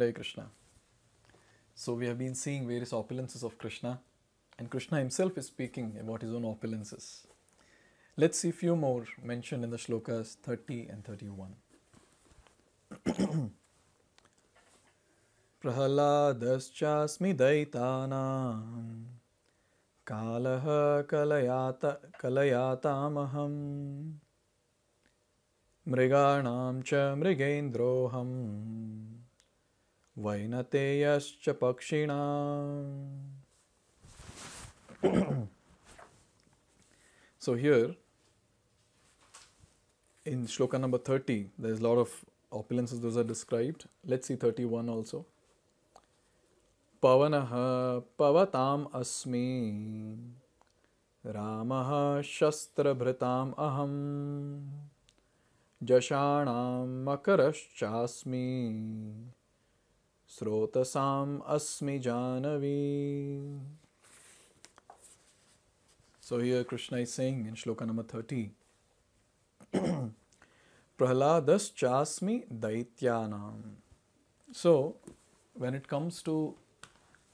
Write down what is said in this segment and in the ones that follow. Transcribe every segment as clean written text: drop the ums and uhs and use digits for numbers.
Hare Krishna. So we have been seeing various opulences of Krishna, and Krishna himself is speaking about his own opulences. Let's see a few more mentioned in the shlokas 30 and 31. Prahaladaschasmi daitanam kalaha kalayatamaham mriganam cha mrigendroham vainateyascha pakshinam. So here in shloka number 30, there is a lot of opulences those are described. Let's see 31 also. Pavanaha pavatam asmi Ramaha shastrabhritam aham Jashanam makaraschasmi Srotasam asmi janavi. So here Krishna is saying in shloka number 30, Prahaladas chasmi daityanam. So when it comes to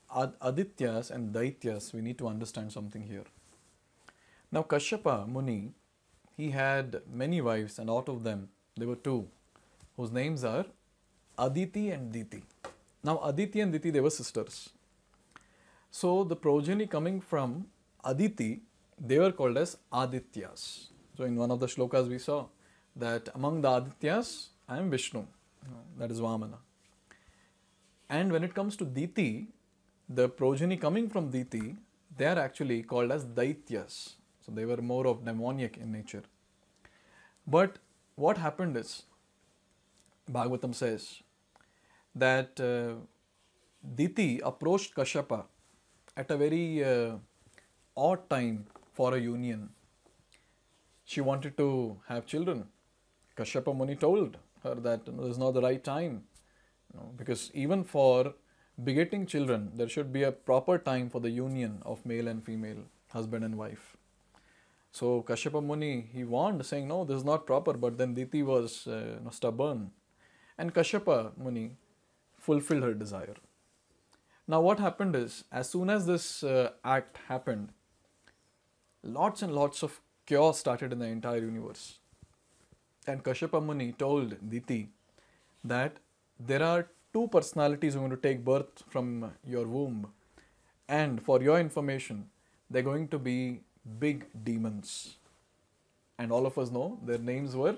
Adityas and Daityas, we need to understand something here. Now Kashyapa Muni, he had many wives, and out of them there were two whose names are Aditi and Diti. Now Aditi and Diti, they were sisters. So the progeny coming from Aditi, they were called as Adityas. So in one of the shlokas we saw that among the Adityas, I am Vishnu, that is Vamana. And when it comes to Diti, the progeny coming from Diti, they are actually called as Daityas. So they were more of demoniac in nature. But what happened is, Bhagavatam says that Diti approached Kashyapa at a very odd time for a union. She wanted to have children. Kashyapa Muni told her that this is not the right time, because even for begetting children, there should be a proper time for the union of male and female, husband and wife. So Kashyapa Muni, he warned, saying, no, this is not proper, but then Diti was stubborn. And Kashyapa Muni fulfilled her desire. Now what happened is, as soon as this act happened, lots and lots of chaos started in the entire universe. And Kashyapa Muni told Diti that there are two personalities who are going to take birth from your womb, and for your information, they're going to be big demons. And all of us know their names were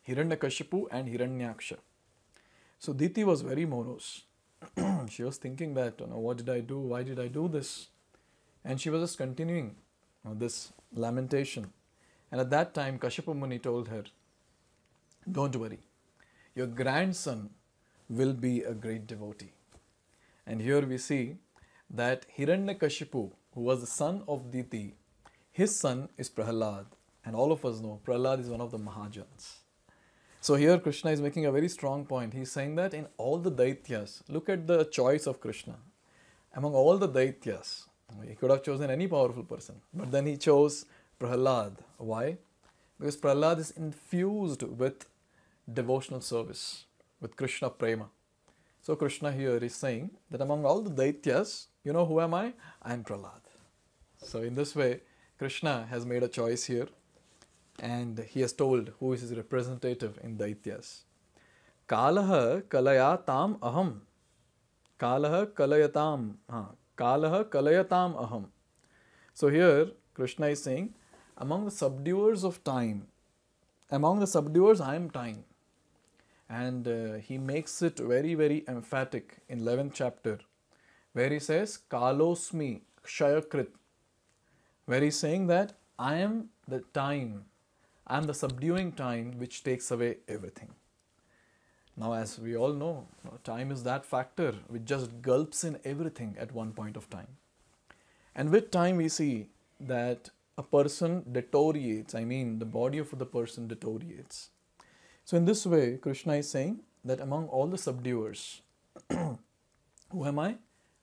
Hiranyakashipu and Hiranyaksha. So Diti was very morose. She was thinking that, what did I do? Why did I do this? And she was just continuing this lamentation. And at that time, Kashyapa Muni told her, don't worry, your grandson will be a great devotee. And here we see that Hiranyakashipu, who was the son of Diti, his son is Prahalad. And all of us know Prahalad is one of the Mahajans. So here Krishna is making a very strong point. He's saying that in all the Daityas, look at the choice of Krishna. Among all the Daityas, he could have chosen any powerful person, but then he chose Prahalad. Why? Because Prahalad is infused with devotional service, with Krishna Prema. So Krishna here is saying that among all the Daityas, who am I? I am Prahalad. So in this way, Krishna has made a choice here, and he has told who is his representative in Daityas. Kalaha kalayatam aham. Kalaha kalayatam. Kalaha kalayatam aham. So here Krishna is saying, among the subduers of time, among the subduers I am time. And he makes it very, very emphatic in 11th chapter, where he says, Kalosmi Kshayakrit, where he's saying that I am the time, I am the subduing time which takes away everything. Now, as we all know, time is that factor which just gulps in everything at one point of time. And with time we see that a person deteriorates, the body of the person deteriorates. So in this way, Krishna is saying that among all the subduers, who am I?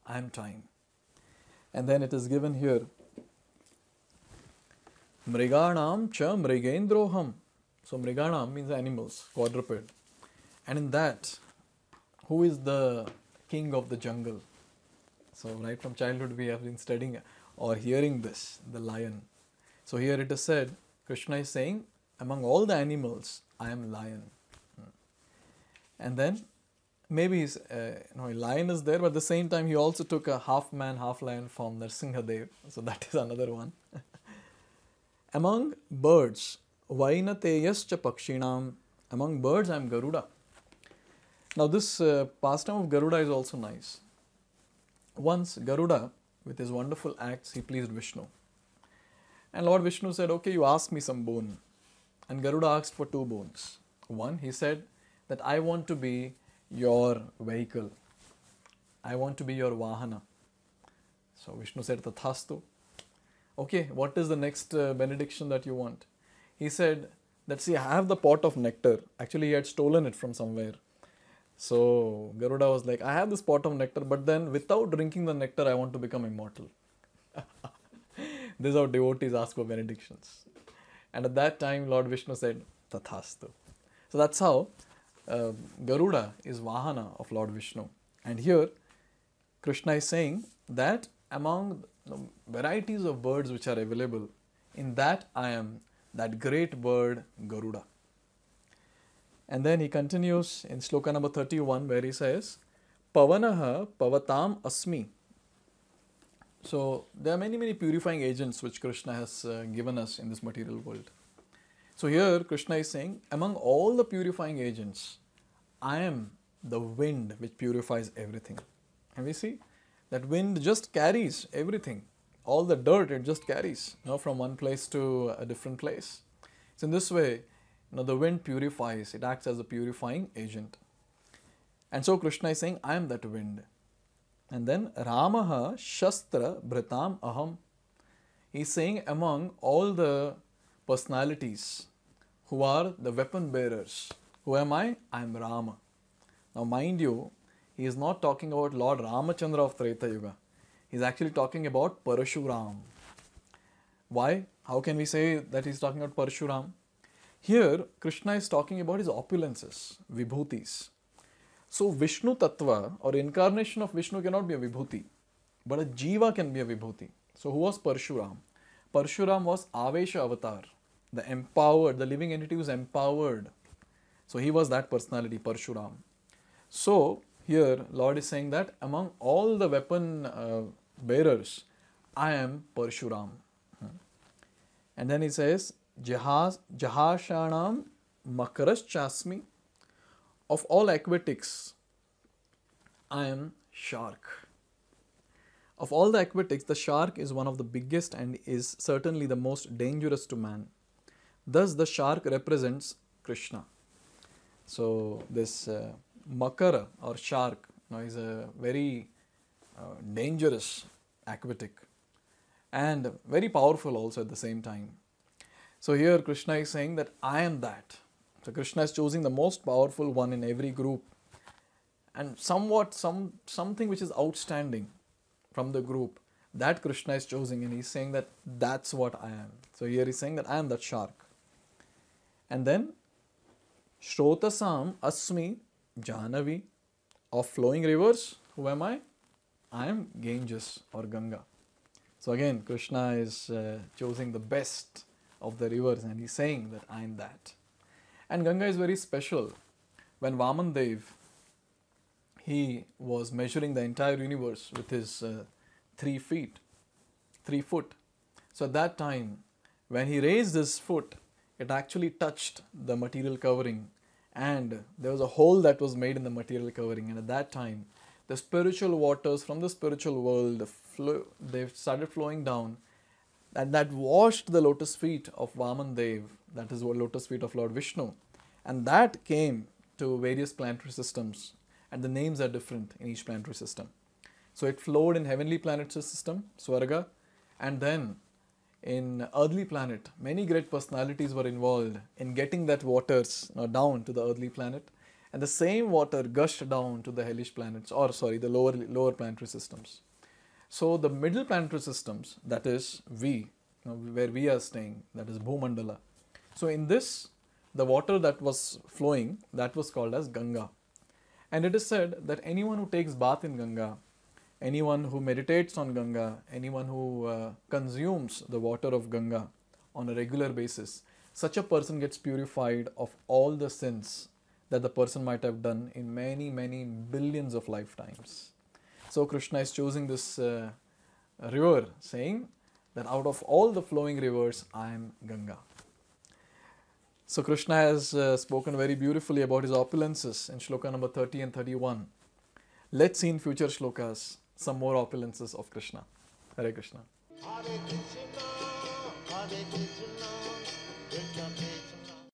I am time. And then it is given here, Mriganam cha mrigendroham. So Mriganam means animals, quadruped. And in that, who is the king of the jungle. So right from childhood we have been studying or hearing this, the lion. So here it is said, Krishna is saying, among all the animals, I am lion. And then maybe he's, lion is there, but at the same time he also took a half man, half lion form, Narsingadev. So that is another one. Among birds, Vainateyascha Pakshinam. Among birds, I am Garuda. Now this pastime of Garuda is also nice. Once Garuda, with his wonderful acts, he pleased Vishnu. And Lord Vishnu said, okay, you ask me some boon. And Garuda asked for 2 boons. One, he said that I want to be your vehicle. I want to be your Vahana. So Vishnu said, Tathastu. Okay, what is the next benediction that you want? He said that, see, I have the pot of nectar. Actually, he had stolen it from somewhere. So Garuda was like, I have this pot of nectar, but then without drinking the nectar, I want to become immortal. This is how devotees ask for benedictions. And at that time, Lord Vishnu said, Tathastu. So that's how Garuda is Vahana of Lord Vishnu. And here, Krishna is saying that among the varieties of birds which are available, in that I am that great bird Garuda. And then he continues in sloka number 31 where he says, Pavanaha Pavatam Asmi. So there are many purifying agents which Krishna has given us in this material world. So here Krishna is saying, among all the purifying agents, I am the wind which purifies everything. And we see that wind just carries everything. All the dirt it just carries from one place to a different place. So in this way, the wind purifies. It acts as a purifying agent. And so Krishna is saying, I am that wind. And then Ramaha Shastra Bhritam Aham. He is saying among all the personalities who are the weapon bearers, who am I? I am Rama. Now mind you, he is not talking about Lord Ramachandra of Treta Yuga. He is actually talking about Parashuram. Why? How can we say that he is talking about Parashuram? Here, Krishna is talking about his opulences, Vibhutis. So, Vishnu Tattva or incarnation of Vishnu cannot be a Vibhuti, but a Jiva can be a Vibhuti. So, who was Parshuram? Parshuram was Avesha Avatar, the empowered, the living entity was empowered. So, he was that personality, Parshuram. So, here Lord is saying that among all the weapon bearers, I am Parshuram. And then he says, Jahashanam Makaras Chasmi. Of all aquatics, I am shark. Of all the aquatics, the shark is one of the biggest and is certainly the most dangerous to man. Thus, the shark represents Krishna. So, this Makara or shark is a very dangerous aquatic and very powerful also at the same time. So, here Krishna is saying that I am that. So Krishna is choosing the most powerful one in every group and something which is outstanding from the group, that Krishna is choosing and he's saying that that's what I am. So here he's saying that I am that shark. And then Shrotasam Asmi Jahnavi. Of flowing rivers, who am I? I am Ganges or Ganga. So again Krishna is choosing the best of the rivers and he's saying that I am that. And Ganga is very special. When Vaman Dev, he was measuring the entire universe with his 3 foot. So at that time, when he raised his foot, it actually touched the material covering and there was a hole that was made in the material covering. And at that time, the spiritual waters from the spiritual world, they started flowing down and that washed the lotus feet of Vaman Dev, that is the lotus feet of Lord Vishnu. And that came to various planetary systems and the names are different in each planetary system. So it flowed in heavenly planetary system, Swarga, and then in earthly planet, many great personalities were involved in getting that waters down to the earthly planet. And the same water gushed down to the hellish planets, the lower planetary systems. So the middle planetary systems, that is where we are staying, that is Bhumandala. So in this, the water that was flowing, that was called as Ganga. And it is said that anyone who takes bath in Ganga, anyone who meditates on Ganga, anyone who consumes the water of Ganga on a regular basis, such a person gets purified of all the sins that the person might have done in many, many billions of lifetimes. So Krishna is choosing this river, saying that out of all the flowing rivers, I am Ganga. So Krishna has spoken very beautifully about his opulences in shloka number 30 and 31. Let's see in future shlokas some more opulences of Krishna. Hare Krishna. Hare Krishna, Hare Krishna.